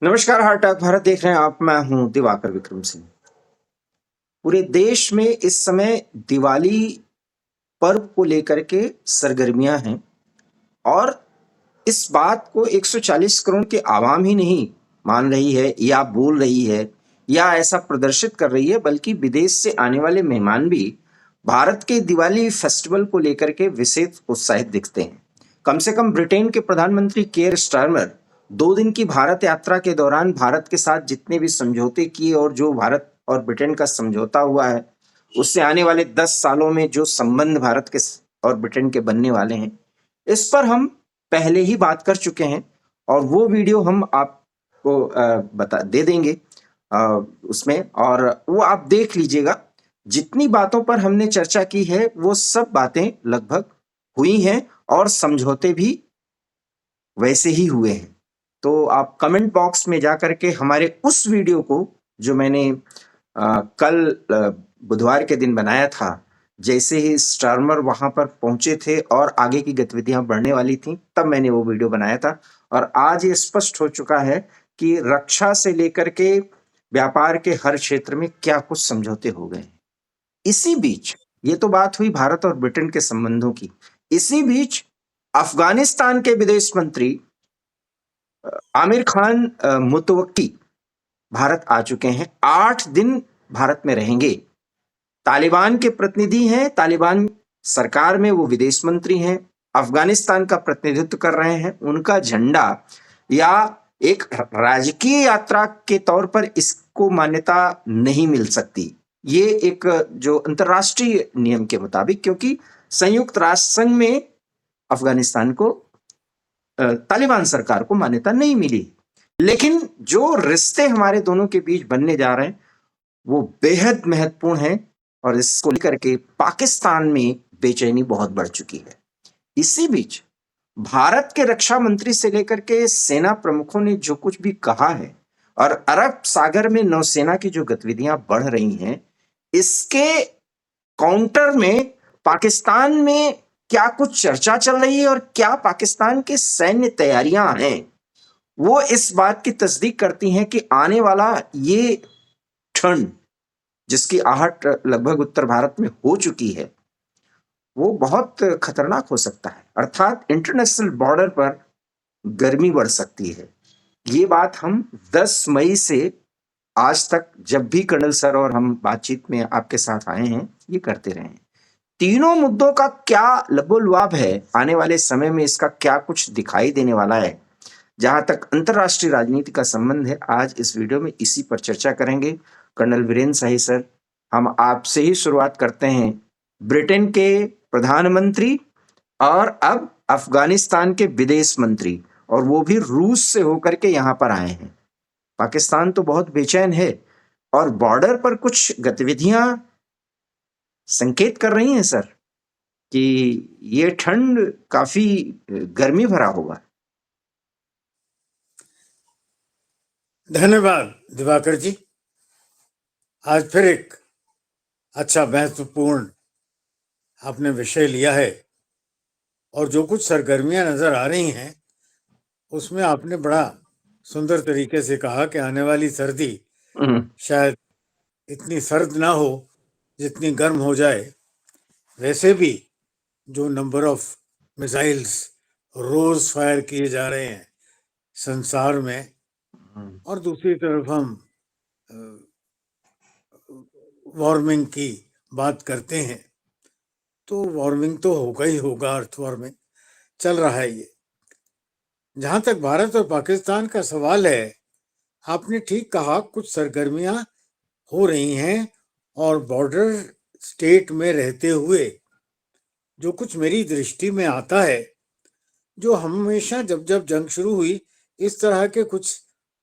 नमस्कार, heart attack Bharat देख रहे हैं आप। मैं हूं दिवाकर विक्रम सिंह। पूरे देश में इस समय दिवाली पर्व को लेकर के सरगर्मियां हैं और इस बात को 140 करोड़ की आवाम ही नहीं मान रही है या बोल रही है या ऐसा प्रदर्शित कर रही है, बल्कि विदेश से आने वाले मेहमान भी भारत के दिवाली फेस्टिवल को लेकर के विशेष उत्साहित दिखते हैं। कम से कम ब्रिटेन के प्रधानमंत्री केयर स्टारमर 2 दिन की भारत यात्रा के दौरान भारत के साथ जितने भी समझौते किए और जो भारत और ब्रिटेन का समझौता हुआ है, उससे आने वाले 10 सालों में जो संबंध भारत के और ब्रिटेन के बनने वाले हैं, इस पर हम पहले ही बात कर चुके हैं और वो वीडियो हम आपको बता दे देंगे उसमें, और वो आप देख लीजिएगा। जितनी बातों पर हमने चर्चा की है वो सब बातें लगभग हुई हैं और समझौते भी वैसे ही हुए हैं। तो आप कमेंट बॉक्स में जाकर के हमारे उस वीडियो को, जो मैंने कल बुधवार के दिन बनाया था, जैसे ही स्टारमर वहां पर पहुंचे थे और आगे की गतिविधियां बढ़ने वाली थी, तब मैंने वो वीडियो बनाया था। और आज ये स्पष्ट हो चुका है कि रक्षा से लेकर के व्यापार के हर क्षेत्र में क्या कुछ समझौते हो गए हैं। इसी बीच, ये तो बात हुई भारत और ब्रिटेन के संबंधों की। इसी बीच अफगानिस्तान के विदेश मंत्री आमिर खान मुतवक्की भारत आ चुके हैं। 8 दिन भारत में रहेंगे। तालिबान के प्रतिनिधि हैं, तालिबान सरकार में वो विदेश मंत्री हैं, अफगानिस्तान का प्रतिनिधित्व कर रहे हैं। उनका झंडा या एक राजकीय यात्रा के तौर पर इसको मान्यता नहीं मिल सकती। ये एक जो अंतर्राष्ट्रीय नियम के मुताबिक, क्योंकि संयुक्त राष्ट्र संघ में अफगानिस्तान को तालिबान सरकार को मान्यता नहीं मिली। लेकिन जो रिश्ते हमारे दोनों के बीच बनने जा रहे हैं वो बेहद महत्वपूर्ण है और इसको लेकर के पाकिस्तान में बेचैनी बहुत बढ़ चुकी है। इसी बीच भारत के रक्षा मंत्री से लेकर के सेना प्रमुखों ने जो कुछ भी कहा है और अरब सागर में नौसेना की जो गतिविधियां बढ़ रही हैं, इसके काउंटर में पाकिस्तान में क्या कुछ चर्चा चल रही है और क्या पाकिस्तान की सैन्य तैयारियां हैं, वो इस बात की तस्दीक करती हैं कि आने वाला ये ठंड, जिसकी आहट लगभग उत्तर भारत में हो चुकी है, वो बहुत खतरनाक हो सकता है। अर्थात इंटरनेशनल बॉर्डर पर गर्मी बढ़ सकती है। ये बात हम 10 मई से आज तक जब भी कर्नल सर और हम बातचीत में आपके साथ आए हैं, ये करते रहे हैं। तीनों मुद्दों का क्या लबोलुआब है, आने वाले समय में इसका क्या कुछ दिखाई देने वाला है, जहां तक अंतरराष्ट्रीय राजनीति का संबंध है, आज इस वीडियो में इसी पर चर्चा करेंगे। कर्नल वीरेंद्र शाही सर, हम आपसे ही शुरुआत करते हैं। ब्रिटेन के प्रधानमंत्री और अब अफगानिस्तान के विदेश मंत्री, और वो भी रूस से होकर के यहाँ पर आए हैं। पाकिस्तान तो बहुत बेचैन है और बॉर्डर पर कुछ गतिविधियां संकेत कर रही हैं सर कि ये ठंड काफी गर्मी भरा होगा। धन्यवाद दिवाकर जी। आज फिर एक अच्छा महत्वपूर्ण आपने विषय लिया है और जो कुछ सरगर्मियां नजर आ रही हैं उसमें आपने बड़ा सुंदर तरीके से कहा कि आने वाली सर्दी शायद इतनी सर्द ना हो जितनी गर्म हो जाए। वैसे भी जो नंबर ऑफ मिसाइल्स रोज फायर किए जा रहे हैं संसार में, और दूसरी तरफ हम वार्मिंग की बात करते हैं, तो वार्मिंग तो होगा ही होगा, अर्थ वार्मिंग चल रहा है ये। जहां तक भारत और पाकिस्तान का सवाल है, आपने ठीक कहा, कुछ सरगर्मियां हो रही हैं और बॉर्डर स्टेट में रहते हुए जो कुछ मेरी दृष्टि में आता है, जो हमेशा जब जब जंग शुरू हुई इस तरह के कुछ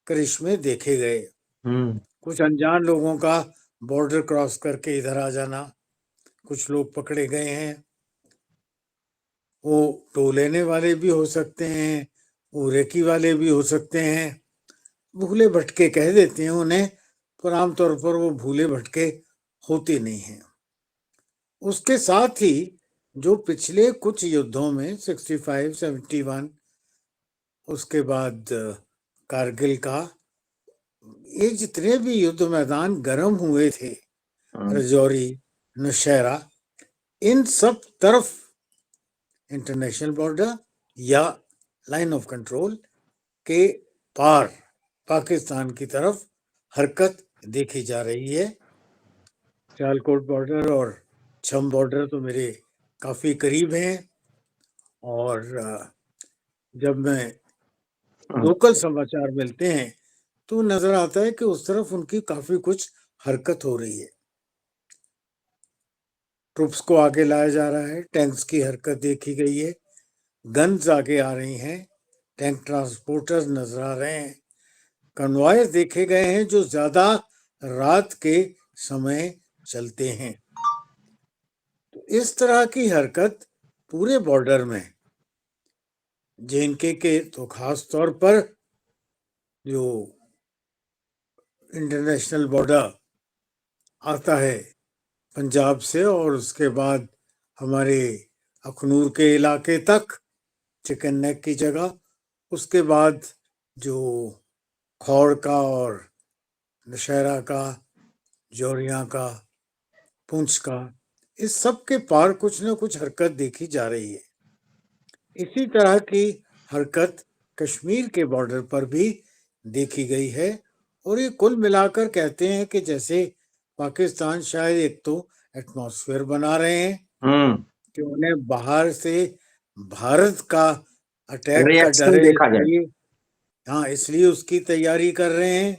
करिश्मे देखे गए। कुछ अनजान लोगों का बॉर्डर क्रॉस करके इधर आ जाना, कुछ लोग पकड़े गए हैं। वो टो लेने वाले भी हो सकते हैं, वो रेकी वाले भी हो सकते हैं, भूले भटके कह देते हैं उन्हें, पर आमतौर पर वो भूले भटके होते नहीं हैं। उसके साथ ही जो पिछले कुछ युद्धों में 65, 71, उसके बाद कारगिल का ये जितने भी युद्ध मैदान गर्म हुए थे, रजौरी, नौशहरा, इन सब तरफ इंटरनेशनल बॉर्डर या लाइन ऑफ कंट्रोल के पार पाकिस्तान की तरफ हरकत देखी जा रही है। सियालकोट बॉर्डर और छम बॉर्डर तो मेरे काफी करीब हैं, और जब मैं लोकल समाचार मिलते हैं तो नजर आता है कि उस तरफ उनकी काफी कुछ हरकत हो रही है। ट्रुप्स को आगे लाया जा रहा है, टैंक्स की हरकत देखी गई है, गन्स आगे आ रही हैं, टैंक ट्रांसपोर्टर्स नजर आ रहे हैं, कन्वॉयर्स देखे गए हैं जो ज्यादा रात के समय चलते हैं। तो इस तरह की हरकत पूरे बॉर्डर में जे.एन.के तो खास तौर पर जो इंटरनेशनल बॉर्डर आता है पंजाब से और उसके बाद हमारे अखनूर के इलाके तक चिकन नेक की जगह, उसके बाद जो खौड़ का और नौशहरा का, जौरियां का, पुंछ का, इस सब के पार कुछ न कुछ हरकत देखी जा रही है। इसी तरह की हरकत कश्मीर के बॉर्डर पर भी देखी गई है, और ये कुल मिलाकर कहते हैं कि जैसे पाकिस्तान शायद एक तो एटमॉस्फेयर बना रहे हैं कि उन्हें बाहर से भारत का अटैक का डर रिएक्शन है, देखा जाए। इसलिए इसलिए उसकी तैयारी कर रहे हैं।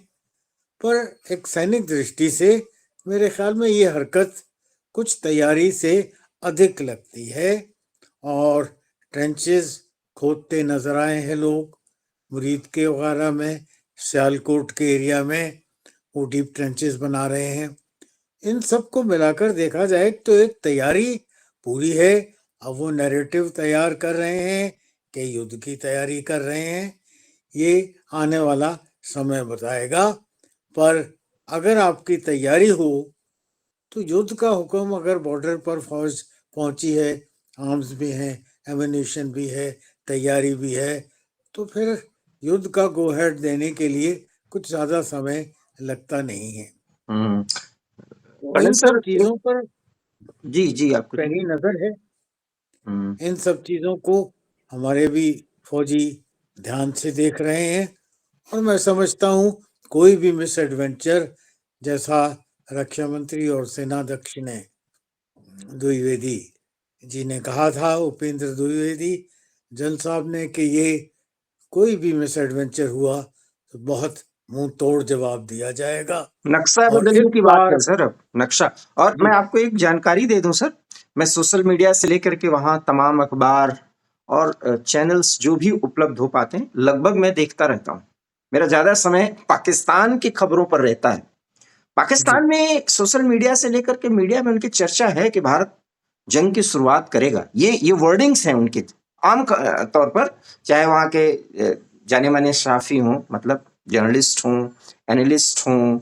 पर एक सैनिक दृष्टि से मेरे ख्याल में ये हरकत कुछ तैयारी से अधिक लगती है, और ट्रेंचेस खोदते नजर आए हैं लोग मुरीद के वगैरह में, सियालकोट के एरिया में वो डीप ट्रेंचेस बना रहे हैं। इन सब को मिलाकर देखा जाए तो एक तैयारी पूरी है। अब वो नैरेटिव तैयार कर रहे हैं कि युद्ध की तैयारी कर रहे हैं, ये आने वाला समय बताएगा। पर अगर आपकी तैयारी हो तो युद्ध का हुक्म अगर बॉर्डर पर फौज पहुंची है, आर्म्स भी हैं, एमिनेशन भी है, तैयारी भी है, तो फिर युद्ध का गो हेड देने के लिए कुछ ज्यादा समय लगता नहीं है। तो कर्नल इन सर सब चीजों पर जी आप कुछ। पैनी नजर है। हम्म, इन सब चीजों को हमारे भी फौजी ध्यान से देख रहे हैं, और मैं समझता हूँ कोई भी मिस एडवेंचर, जैसा रक्षा मंत्री और सेनाध्यक्ष ने द्विवेदी जी ने कहा था, उपेंद्र द्विवेदी जन साहब ने, कि ये कोई भी मिस एडवेंचर हुआ तो बहुत मुंह तोड़ जवाब दिया जाएगा। नक्शा और इस बदलने की बात है बार सर, अब नक्शा। और जी मैं आपको एक जानकारी दे दूं सर, मैं सोशल मीडिया से लेकर के वहां तमाम अखबार और चैनल्स जो भी उपलब्ध हो पाते हैं लगभग मैं देखता रहता हूं। मेरा ज्यादा समय पाकिस्तान की खबरों पर रहता है। जी पाकिस्तान में सोशल मीडिया से लेकर के मीडिया में उनकी चर्चा है कि भारत जंग की शुरुआत करेगा। ये वर्डिंग्स हैं उनके आम तौर पर, चाहे वहां के जाने माने सहाफी हों, मतलब जर्नलिस्ट हों, एनालिस्ट हों,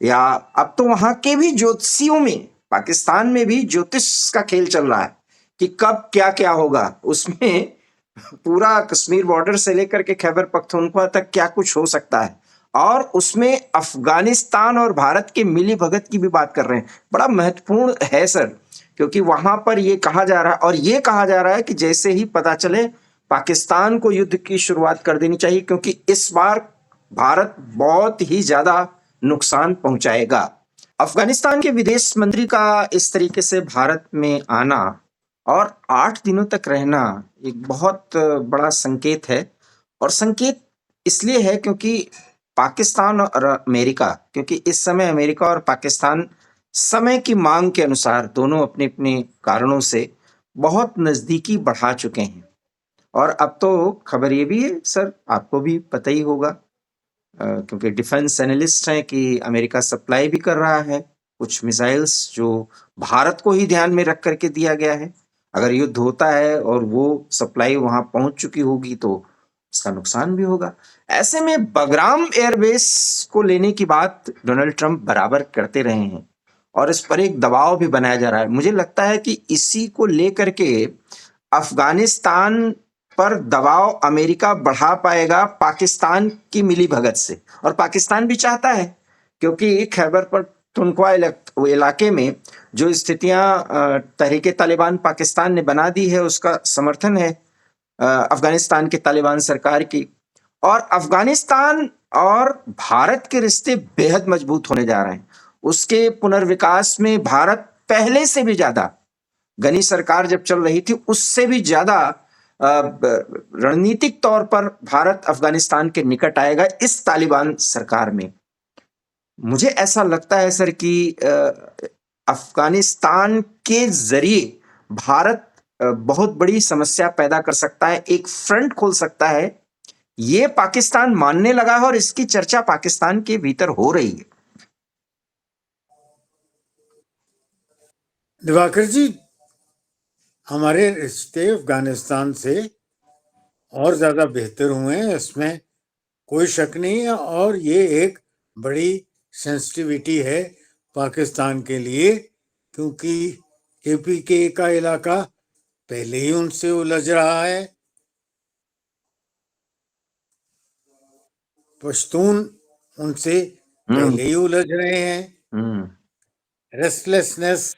या अब तो वहां के भी ज्योतिषियों में, पाकिस्तान में भी ज्योतिष का खेल चल रहा है कि कब क्या क्या होगा। उसमें पूरा कश्मीर बॉर्डर से लेकर के खैबर पख्तूनख्वा तक क्या कुछ हो सकता है, और उसमें अफगानिस्तान और भारत के मिली भगत की भी बात कर रहे हैं। बड़ा महत्वपूर्ण है सर, क्योंकि वहां पर ये कहा जा रहा है, और ये कहा जा रहा है कि जैसे ही पता चले पाकिस्तान को युद्ध की शुरुआत कर देनी चाहिए, क्योंकि इस बार भारत बहुत ही ज्यादा नुकसान पहुंचाएगा। अफगानिस्तान के विदेश मंत्री का इस तरीके से भारत में आना और 8 दिनों तक रहना एक बहुत बड़ा संकेत है। और संकेत इसलिए है क्योंकि पाकिस्तान और अमेरिका, क्योंकि इस समय अमेरिका और पाकिस्तान समय की मांग के अनुसार दोनों अपने अपने कारणों से बहुत नजदीकी बढ़ा चुके हैं। और अब तो खबर ये भी है सर, आपको भी पता ही होगा, क्योंकि डिफेंस एनालिस्ट हैं, कि अमेरिका सप्लाई भी कर रहा है कुछ मिसाइल्स जो भारत को ही ध्यान में रख करके दिया गया है। अगर युद्ध होता है और वो सप्लाई वहां पहुंच चुकी होगी तो इसका नुकसान भी होगा। ऐसे में बगराम एयरबेस को लेने की बात डोनाल्ड ट्रंप बराबर करते रहे हैं, और इस पर एक दबाव भी बनाया जा रहा है। मुझे लगता है कि इसी को लेकर के अफगानिस्तान पर दबाव अमेरिका बढ़ा पाएगा पाकिस्तान की मिलीभगत से, और पाकिस्तान भी चाहता है, क्योंकि खैबर पख्तूनख्वा इलाके में जो स्थितियां तहरीके तालिबान पाकिस्तान ने बना दी है, उसका समर्थन है अफगानिस्तान के तालिबान सरकार की। और अफगानिस्तान और भारत के रिश्ते बेहद मजबूत होने जा रहे हैं। उसके पुनर्विकास में भारत पहले से भी ज्यादा, गनी सरकार जब चल रही थी उससे भी ज्यादा रणनीतिक तौर पर भारत अफगानिस्तान के निकट आएगा इस तालिबान सरकार में। मुझे ऐसा लगता है सर कि अफगानिस्तान के जरिए भारत बहुत बड़ी समस्या पैदा कर सकता है, एक फ्रंट खोल सकता है। ये पाकिस्तान मानने लगा है और इसकी चर्चा पाकिस्तान के भीतर हो रही है। दिवाकर जी, हमारे रिश्ते अफगानिस्तान से और ज्यादा बेहतर हुए हैं, इसमें कोई शक नहीं है। और ये एक बड़ी सेंसिटिविटी है पाकिस्तान के लिए, क्योंकि APK का इलाका पहले ही उनसे उलझ रहा है। पश्तून उनसे पहले ही उलझ रहे हैं। रेस्टलेसनेस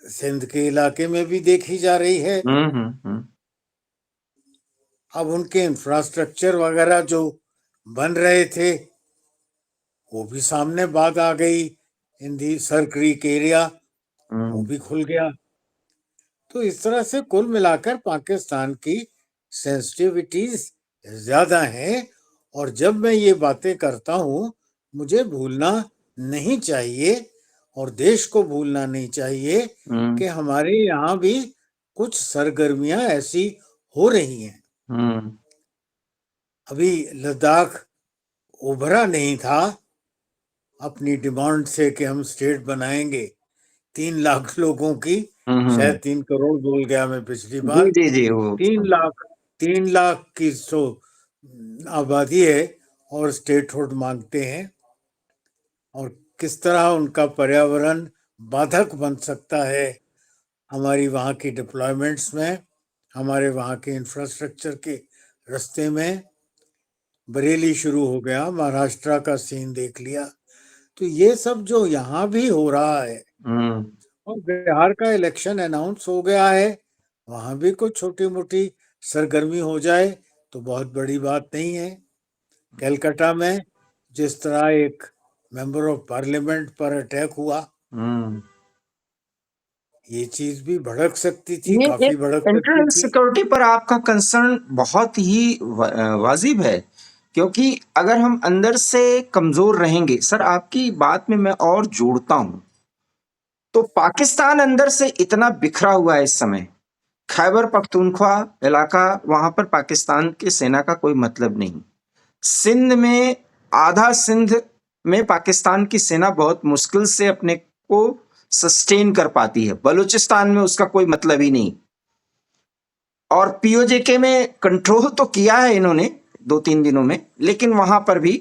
सिंध के इलाके में भी देखी जा रही है। अब उनके इंफ्रास्ट्रक्चर वगैरह जो बन रहे थे वो भी सामने बात आ गई। इन दी सर क्रीक एरिया वो भी खुल गया। तो इस तरह से कुल मिलाकर पाकिस्तान की सेंसिटिविटीज ज्यादा हैं। और जब मैं ये बातें करता हूँ, मुझे भूलना नहीं चाहिए और देश को भूलना नहीं चाहिए कि हमारे यहाँ भी कुछ सरगर्मियां ऐसी हो रही हैं। अभी लद्दाख उभरा नहीं था अपनी डिमांड से कि हम स्टेट बनाएंगे 3 लाख लोगों की, शायद 3 करोड़ बोल गया मैं पिछली बार। जी जी वो 3 लाख की तो आबादी है और स्टेटहुड मांगते हैं। और किस तरह उनका पर्यावरण बाधक बन सकता है हमारी वहाँ की डिप्लॉयमेंट्स में, हमारे वहाँ के इंफ्रास्ट्रक्चर के रास्ते में। बरेली शुरू हो गया, महाराष्ट्र का सीन देख लिया। तो ये सब जो यहाँ भी हो रहा है, और बिहार का इलेक्शन अनाउंस हो गया है, वहां भी कुछ छोटी मोटी सरगर्मी हो जाए तो बहुत बड़ी बात नहीं है। कलकत्ता में जिस तरह एक मेंबर ऑफ पार्लियामेंट पर अटैक हुआ, ये चीज भी भड़क सकती थी, काफी भड़क सकती इंटरनल थी। सिक्योरिटी पर आपका कंसर्न बहुत ही वाजिब है, क्योंकि अगर हम अंदर से कमजोर रहेंगे, सर आपकी बात में मैं और जोड़ता हूं, तो पाकिस्तान अंदर से इतना बिखरा हुआ है इस समय। खैबर पख्तूनख्वा इलाका, वहां पर पाकिस्तान की सेना का कोई मतलब नहीं। सिंध में, आधा सिंध में पाकिस्तान की सेना बहुत मुश्किल से अपने को सस्टेन कर पाती है। बलूचिस्तान में उसका कोई मतलब ही नहीं। और POJK में कंट्रोल तो किया है इन्होंने 2-3 दिनों में, लेकिन वहां पर भी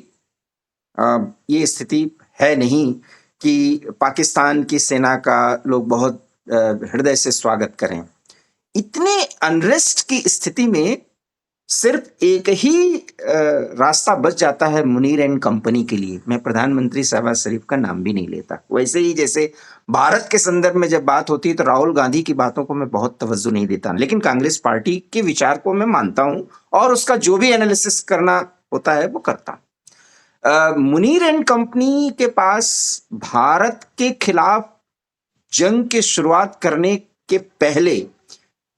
ये स्थिति है नहीं कि पाकिस्तान की सेना का लोग बहुत हृदय से स्वागत करें। इतने अनरेस्ट की स्थिति में सिर्फ एक ही रास्ता बच जाता है मुनीर एंड कंपनी के लिए। मैं प्रधानमंत्री शहबाज शरीफ का नाम भी नहीं लेता। वैसे ही जैसे भारत के संदर्भ में जब बात होती है तो राहुल गांधी की बातों को मैं बहुत तवज्जो नहीं देता, लेकिन कांग्रेस पार्टी के विचार को मैं मानता हूं और उसका जो भी एनालिसिस करना होता है वो करता हूं। मुनीर एंड कंपनी के पास भारत के खिलाफ जंग की शुरुआत करने के पहले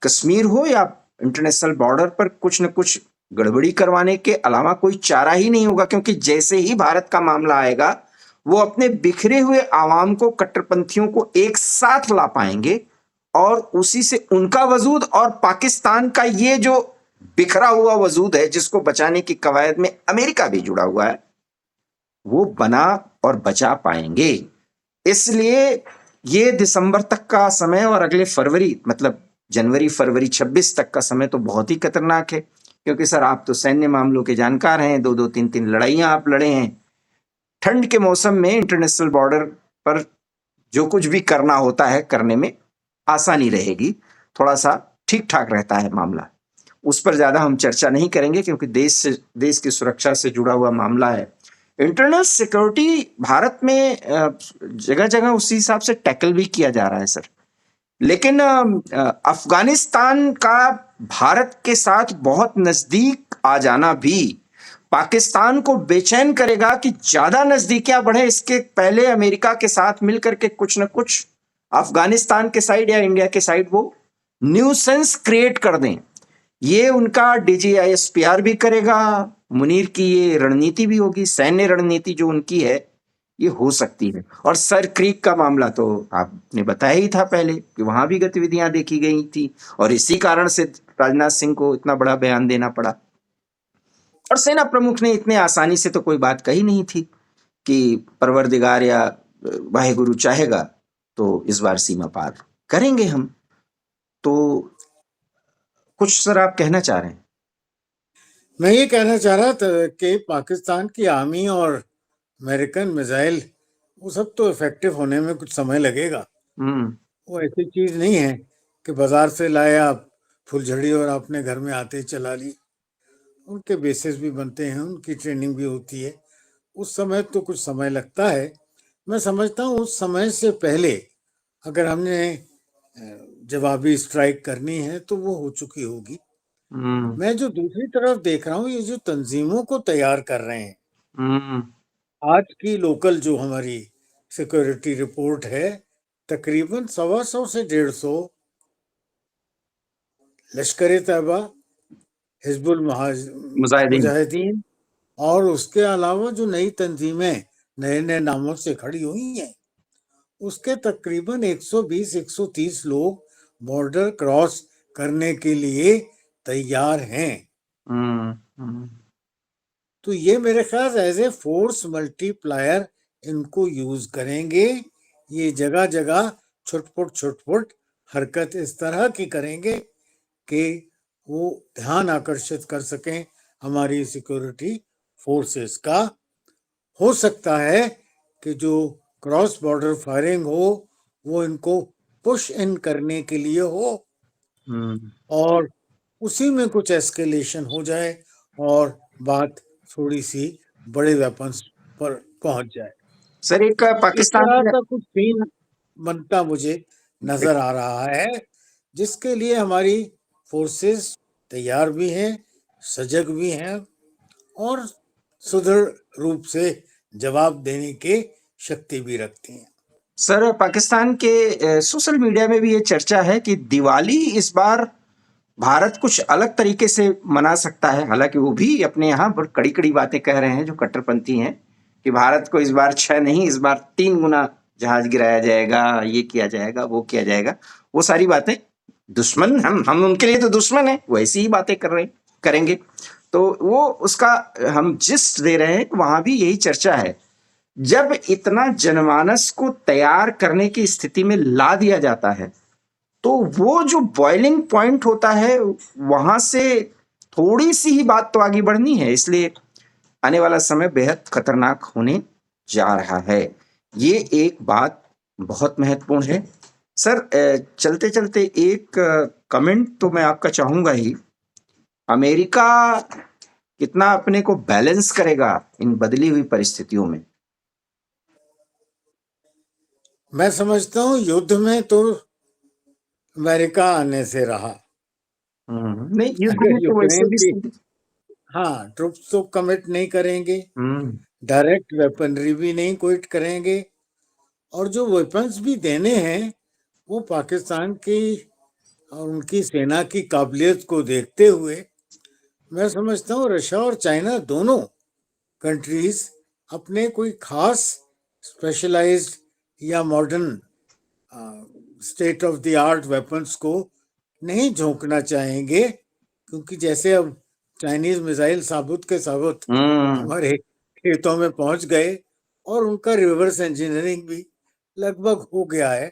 कश्मीर हो या इंटरनेशनल बॉर्डर पर कुछ न कुछ गड़बड़ी करवाने के अलावा कोई चारा ही नहीं होगा, क्योंकि जैसे ही भारत का मामला आएगा वो अपने बिखरे हुए आवाम को, कट्टरपंथियों को एक साथ ला पाएंगे और उसी से उनका वजूद और पाकिस्तान का ये जो बिखरा हुआ वजूद है जिसको बचाने की कवायद में अमेरिका भी जुड़ा हुआ है, वो बना और बचा पाएंगे। इसलिए ये दिसंबर तक का समय और अगले फरवरी, मतलब जनवरी फरवरी 26 तक का समय तो बहुत ही खतरनाक है, क्योंकि सर आप तो सैन्य मामलों के जानकार हैं। 2-2, 3-3 लड़ाइयां आप लड़े हैं। ठंड के मौसम में इंटरनेशनल बॉर्डर पर जो कुछ भी करना होता है करने में आसानी रहेगी, थोड़ा सा ठीक ठाक रहता है मामला। उस पर ज्यादा हम चर्चा नहीं करेंगे क्योंकि देश की सुरक्षा से जुड़ा हुआ मामला है। इंटरनल सिक्योरिटी भारत में जगह जगह उसी हिसाब से टैकल भी किया जा रहा है सर। लेकिन अफगानिस्तान का भारत के साथ बहुत नजदीक आ जाना भी पाकिस्तान को बेचैन करेगा कि ज्यादा नजदीकियां बढ़े। इसके पहले अमेरिका के साथ मिलकर के कुछ न कुछ अफगानिस्तान के साइड या इंडिया के साइड वो न्यूसेंस क्रिएट कर दें। ये उनका डीजीआईएसपीआर भी करेगा, मुनीर की ये रणनीति भी होगी, सैन्य रणनीति जो उनकी है ये हो सकती है। और सर क्रीक का मामला तो आपने बताया ही था पहले कि वहां भी गतिविधियां देखी गई थी और इसी कारण से राजनाथ सिंह को इतना बड़ा बयान देना पड़ा। और सेना प्रमुख ने इतने आसानी से तो कोई बात कही नहीं थी कि परवरदिगार या वाहेगुरु चाहेगा तो इस बार सीमा पार करेंगे हम। तो कुछ सर आप कहना चाह रहे हैं? मैं ये कहना चाह रहा था कि पाकिस्तान की आर्मी और अमेरिकन मिसाइल वो सब तो इफेक्टिव होने में कुछ समय लगेगा। वो ऐसी चीज नहीं है कि बाजार से लाया फुलझड़ी और आपने घर में आते ही चला ली। उनके बेसिस भी बनते हैं, उनकी ट्रेनिंग भी होती है, उस समय तो कुछ समय लगता है। मैं समझता हूँ उस समय से पहले अगर हमने जवाबी स्ट्राइक करनी है तो वो हो चुकी होगी। मैं जो दूसरी तरफ देख रहा हूँ, ये जो तंजीमों को तैयार कर रहे हैं, आज की लोकल जो हमारी सिक्योरिटी रिपोर्ट है, तकरीबन 125 से 150 लश्कर तैयबा, हिजबुल मुजाहिदीन और उसके अलावा जो नई तंजीमें नए नए नामों से खड़ी हुई हैं, उसके तकरीबन 120-130 लोग बॉर्डर क्रॉस करने के लिए तैयार हैं। तो ये मेरे ख्याल एज ए फोर्स मल्टीप्लायर इनको यूज करेंगे। ये जगह जगह छुटपुट हरकत इस तरह की करेंगे कि वो ध्यान आकर्षित कर सकें हमारी सिक्योरिटी फोर्सेस का। हो सकता है कि जो क्रॉस बॉर्डर फायरिंग हो वो इनको पुश इन करने के लिए हो और उसी में कुछ एस्केलेशन हो जाए और बात थोड़ी सी बड़े वेपन्स पर पहुंच जाए। सर एक इस पाकिस्तान तरह में का कुछ सीन बनता मुझे नजर आ रहा है, जिसके लिए हमारी फोर्सेस तैयार भी हैं, सजग भी हैं और सुदृढ़ रूप से जवाब देने के शक्ति भी रखती हैं। सर पाकिस्तान के सोशल मीडिया में भी ये चर्चा है कि दिवाली इस बार भारत कुछ अलग तरीके से मना सकता है। हालांकि वो भी अपने यहाँ पर कड़ी कड़ी बातें कह रहे हैं जो कट्टरपंथी हैं कि भारत को इस बार 6 नहीं, इस बार 3 गुना जहाज गिराया जाएगा, ये किया जाएगा, वो किया जाएगा। वो सारी बातें दुश्मन, हम उनके लिए तो दुश्मन है, वैसी ही बातें करेंगे। तो वो उसका हम जिस्ट दे रहे हैं, वहां भी यही चर्चा है। जब इतना जनमानस को तैयार करने की स्थिति में ला दिया जाता है तो वो जो बॉइलिंग पॉइंट होता है वहां से थोड़ी सी ही बात तो आगे बढ़नी है। इसलिए आने वाला समय बेहद खतरनाक होने जा रहा है। ये एक बात बहुत महत्वपूर्ण है। सर चलते चलते एक कमेंट तो मैं आपका चाहूंगा ही। अमेरिका कितना अपने को बैलेंस करेगा इन बदली हुई परिस्थितियों में? मैं समझता हूँ युद्ध में तो अमेरिका आने से रहा। नहीं, युद्ध अगर में तो वैसे यूक्रेन की भी हाँ ट्रुप्स तो कमिट नहीं करेंगे, डायरेक्ट वेपनरी भी नहीं क्विट करेंगे और जो वेपन्स भी देने हैं वो पाकिस्तान की और उनकी सेना की काबिलियत को देखते हुए मैं समझता हूँ रशिया और चाइना दोनों कंट्रीज अपने कोई खास स्पेशलाइज्ड या modern state of the art weapons को नहीं झोंकना चाहेंगे, क्योंकि जैसे अब चाइनीज मिसाइल साबुत के साबुत हमारे खेतों में पहुंच गए और उनका रिवर्स इंजीनियरिंग भी लगभग हो गया है।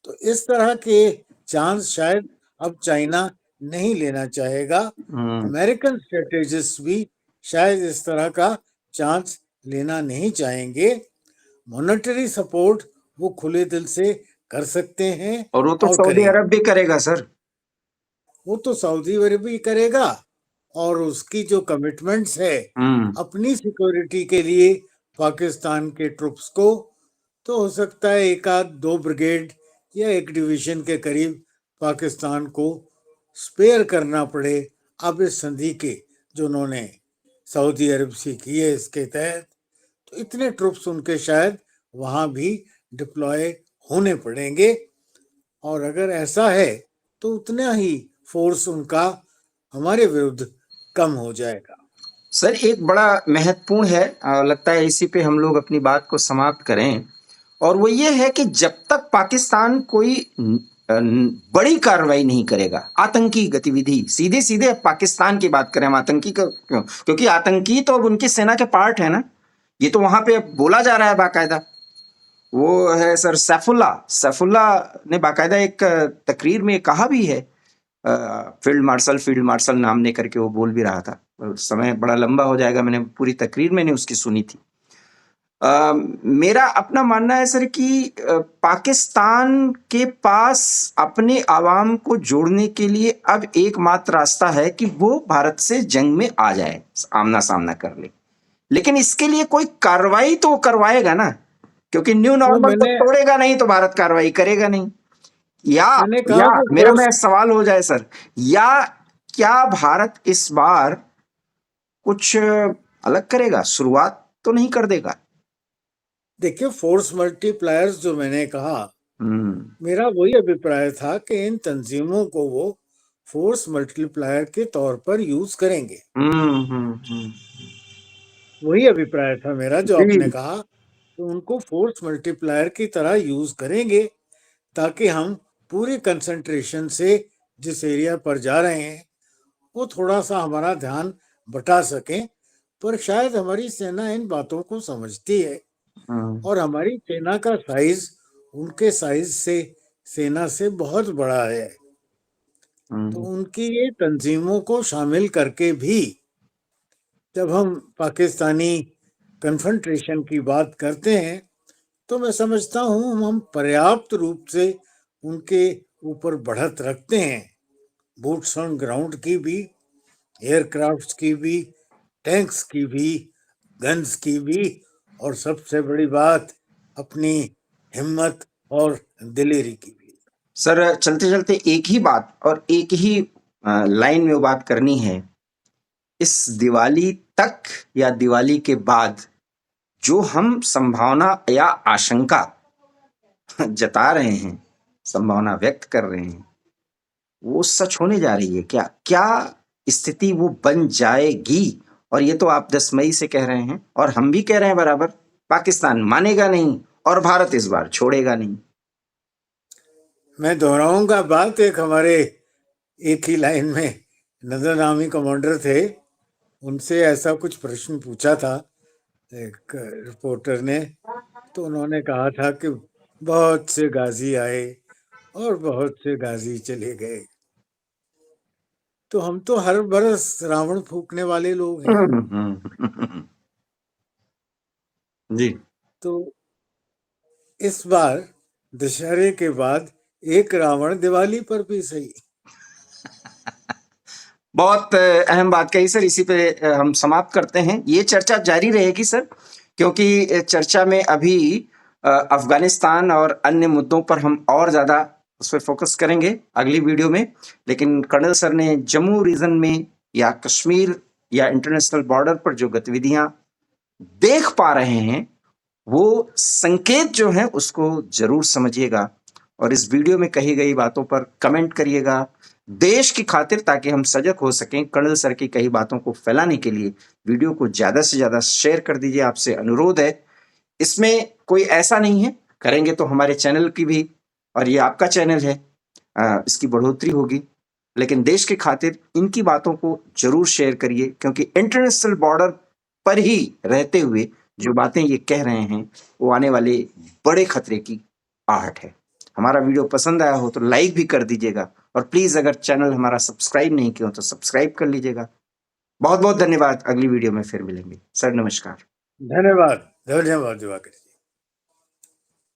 तो इस तरह के चांस शायद अब चाइना नहीं लेना चाहेगा। अमेरिकन स्ट्रेटेजिस्ट भी शायद इस तरह का चांस लेना नहीं चाहेंगे। मॉनेटरी सपोर्ट वो खुले दिल से कर सकते हैं और वो तो और सऊदी करेंगे। अरब भी करेगा सर। वो तो सऊदी अरब करेगा, और उसकी जो कमिटमेंट्स है अपनी सिक्योरिटी के लिए पाकिस्तान के ट्रुप्स को, तो हो सकता है एक आध 2 ब्रिगेड या 1 डिवीजन के करीब पाकिस्तान को स्पेयर करना पड़े अब इस संधि के जो उन्होंने सऊदी अरब से की है इसके तहत। तो इतने ट्रुप्स उनके शायद वहां भी डिप्लॉय होने पड़ेंगे, और अगर ऐसा है तो उतना ही फोर्स उनका हमारे विरुद्ध कम हो जाएगा। सर एक बड़ा महत्वपूर्ण है, लगता है इसी पे हम लोग अपनी बात को समाप्त करें, और वो ये है कि जब तक पाकिस्तान कोई बड़ी कार्रवाई नहीं करेगा, आतंकी गतिविधि, सीधे सीधे पाकिस्तान की बात करें हम, आतंकी का क्यों, क्योंकि आतंकी तो अब उनकी सेना के पार्ट है ना, ये तो वहां पे बोला जा रहा है बाकायदा। वो है सर सैफुल्ला ने बाकायदा एक तकरीर में कहा भी है, फील्ड मार्शल नाम ने करके वो बोल भी रहा था। उस समय बड़ा लंबा हो जाएगा, मैंने पूरी तकरीर मैंने उसकी सुनी थी। मेरा अपना मानना है सर कि पाकिस्तान के पास अपने आवाम को जोड़ने के लिए अब एकमात्र रास्ता है कि वो भारत से जंग में आ जाए, आमना सामना कर ले। लेकिन इसके लिए कोई कार्रवाई तो करवाएगा ना, क्योंकि न्यू नॉर्मल तो तोड़ेगा नहीं तो भारत कार्रवाई करेगा नहीं। या मेरा मैं सवाल हो जाए सर, या क्या भारत इस बार कुछ अलग करेगा, शुरुआत तो नहीं कर देगा? देखिए, फोर्स मल्टीप्लायर्स जो मैंने कहा, मेरा वही अभिप्राय था कि इन तंजीमों को वो फोर्स मल्टीप्लायर के तौर पर यूज करेंगे। वही अभिप्राय था मेरा जो आपने कहा, तो उनको फोर्स मल्टीप्लायर की तरह यूज करेंगे ताकि हम पूरी कंसंट्रेशन से जिस एरिया पर जा रहे हैं वो थोड़ा सा हमारा ध्यान बटा सकें। पर शायद हमारी सेना इन बातों को समझती है, और हमारी सेना का साइज उनके साइज से सेना से बहुत बड़ा है, तो उनकी ये तंजीमों को शामिल करके भी जब हम पाकिस्तानी कन्फ्रंटेशन की बात करते हैं तो मैं समझता हूँ हम पर्याप्त रूप से उनके ऊपर बढ़त रखते हैं, बूट्स ऑन ग्राउंड की भी, एयरक्राफ्ट्स की भी, टैंक्स की भी, गन्स की भी, और सबसे बड़ी बात अपनी हिम्मत और दिलेरी की भी। सर चलते चलते एक ही बात और एक ही लाइन में वो बात करनी है, इस दिवाली तक या दिवाली के बाद जो हम संभावना या आशंका जता रहे हैं, संभावना व्यक्त कर रहे हैं, वो सच होने जा रही है क्या? क्या स्थिति वो बन जाएगी? और ये तो आप 10 मई से कह रहे हैं और हम भी कह रहे हैं बराबर, पाकिस्तान मानेगा नहीं और भारत इस बार छोड़ेगा नहीं। मैं दोहराऊंगा बात, एक हमारे एक ही लाइन में नजर नामी कमांडर थे, उनसे ऐसा कुछ प्रश्न पूछा था एक रिपोर्टर ने, तो उन्होंने कहा था कि बहुत से गाजी आए और बहुत से गाजी चले गए। तो हम तो हर बरस रावण फूकने वाले लोग हैं। जी। तो इस बार दशहरे के बाद एक रावण दिवाली पर भी सही। बहुत अहम बात कही सर, इसी पे हम समाप्त करते हैं। ये चर्चा जारी रहेगी सर, क्योंकि चर्चा में अभी अफगानिस्तान और अन्य मुद्दों पर हम और ज्यादा उस पर फोकस करेंगे अगली वीडियो में। लेकिन कर्नल सर ने जम्मू रीजन में या कश्मीर या इंटरनेशनल बॉर्डर पर जो गतिविधियां देख पा रहे हैं, वो संकेत जो है उसको जरूर समझिएगा और इस वीडियो में कही गई बातों पर कमेंट करिएगा देश की खातिर, ताकि हम सजग हो सकें। कर्नल सर की कही बातों को फैलाने के लिए वीडियो को ज्यादा से ज्यादा शेयर कर दीजिए, आपसे अनुरोध है। इसमें कोई ऐसा नहीं है, करेंगे तो हमारे चैनल की भी, और ये आपका चैनल है, इसकी बढ़ोतरी होगी। लेकिन देश की खातिर इनकी बातों को जरूर शेयर करिए, क्योंकि इंटरनेशनल बॉर्डर पर ही रहते हुए जो बातें ये कह रहे हैं वो आने वाले बड़े खतरे की आहट है। हमारा वीडियो पसंद आया हो तो लाइक भी कर दीजिएगा, और प्लीज अगर चैनल हमारा सब्सक्राइब नहीं किया हो तो सब्सक्राइब कर लीजिएगा। बहुत बहुत धन्यवाद। अगली वीडियो में फिर मिलेंगे सर, नमस्कार। धन्यवाद, धन्यवाद दिवाकर।